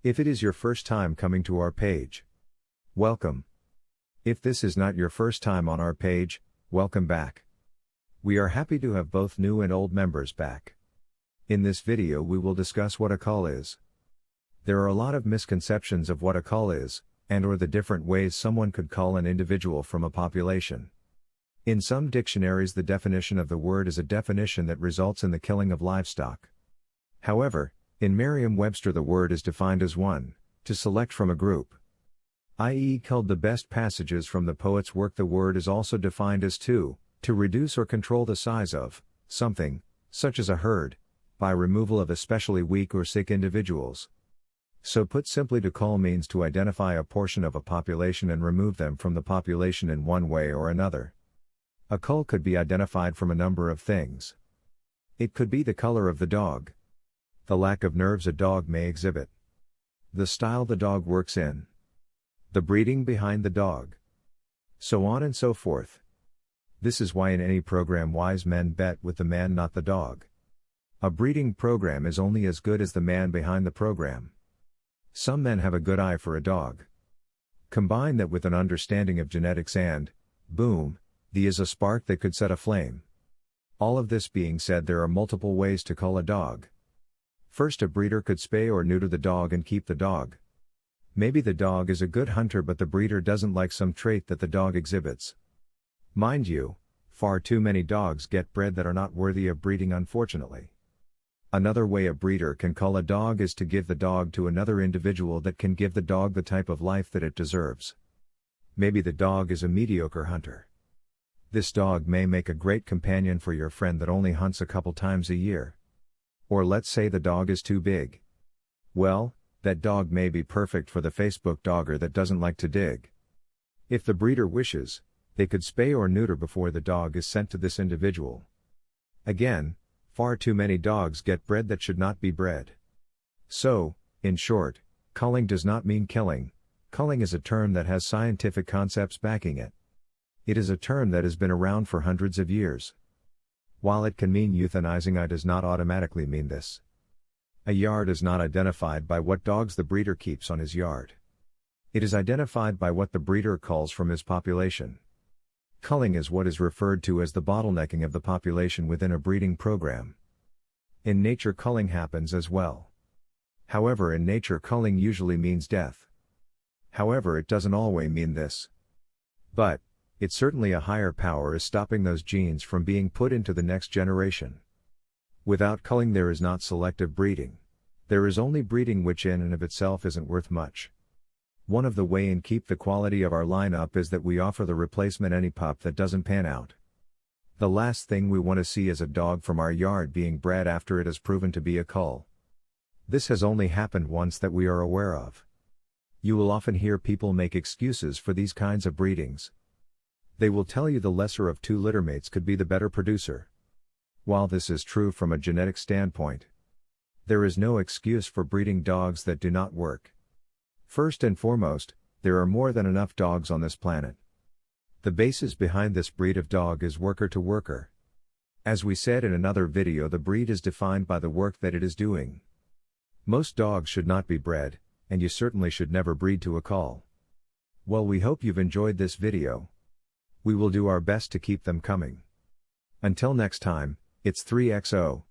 If it is your first time coming to our page, welcome. If this is not your first time on our page, welcome back. We are happy to have both new and old members back. In this video we will discuss what a cull is. There are a lot of misconceptions of what a cull is, and/or the different ways someone could cull an individual from a population. In some dictionaries the definition of the word is a definition that results in the killing of livestock. However, in Merriam-Webster the word is defined as one, to select from a group. I.e. culled the best passages from the poet's work. The word is also defined as to reduce or control the size of something, such as a herd, by removal of especially weak or sick individuals. So put simply, to cull means to identify a portion of a population and remove them from the population in one way or another. A cull could be identified from a number of things. It could be the color of the dog, the lack of nerves a dog may exhibit, the style the dog works in, the breeding behind the dog, so on and so forth. This is why in any program wise men bet with the man, not the dog. A breeding program is only as good as the man behind the program. Some men have a good eye for a dog. Combine that with an understanding of genetics and, boom, there is a spark that could set a flame. All of this being said, there are multiple ways to cull a dog. First, a breeder could spay or neuter the dog and keep the dog. Maybe the dog is a good hunter but the breeder doesn't like some trait that the dog exhibits. Mind you, far too many dogs get bred that are not worthy of breeding, unfortunately. Another way a breeder can cull a dog is to give the dog to another individual that can give the dog the type of life that it deserves. Maybe the dog is a mediocre hunter. This dog may make a great companion for your friend that only hunts a couple times a year. Or let's say the dog is too big. Well, that dog may be perfect for the Facebook dogger that doesn't like to dig. If the breeder wishes, they could spay or neuter before the dog is sent to this individual. Again, far too many dogs get bred that should not be bred. So, in short, culling does not mean killing. Culling is a term that has scientific concepts backing it. It is a term that has been around for hundreds of years. While it can mean euthanizing, it does not automatically mean this. A yard is not identified by what dogs the breeder keeps on his yard. It is identified by what the breeder culls from his population. Culling is what is referred to as the bottlenecking of the population within a breeding program. In nature, culling happens as well. However, in nature, culling usually means death. However, it doesn't always mean this. But it's certainly a higher power is stopping those genes from being put into the next generation. Without culling there is not selective breeding. There is only breeding, which in and of itself isn't worth much. One of the way and keep the quality of our lineup is that we offer the replacement any pup that doesn't pan out. The last thing we want to see is a dog from our yard being bred after it has proven to be a cull. This has only happened once that we are aware of. You will often hear people make excuses for these kinds of breedings. They will tell you the lesser of two littermates could be the better producer. While this is true from a genetic standpoint, there is no excuse for breeding dogs that do not work. First and foremost, there are more than enough dogs on this planet. The basis behind this breed of dog is worker to worker. As we said in another video, the breed is defined by the work that it is doing. Most dogs should not be bred, and you certainly should never breed to a cull. Well, we hope you've enjoyed this video. We will do our best to keep them coming. Until next time, it's 3XO.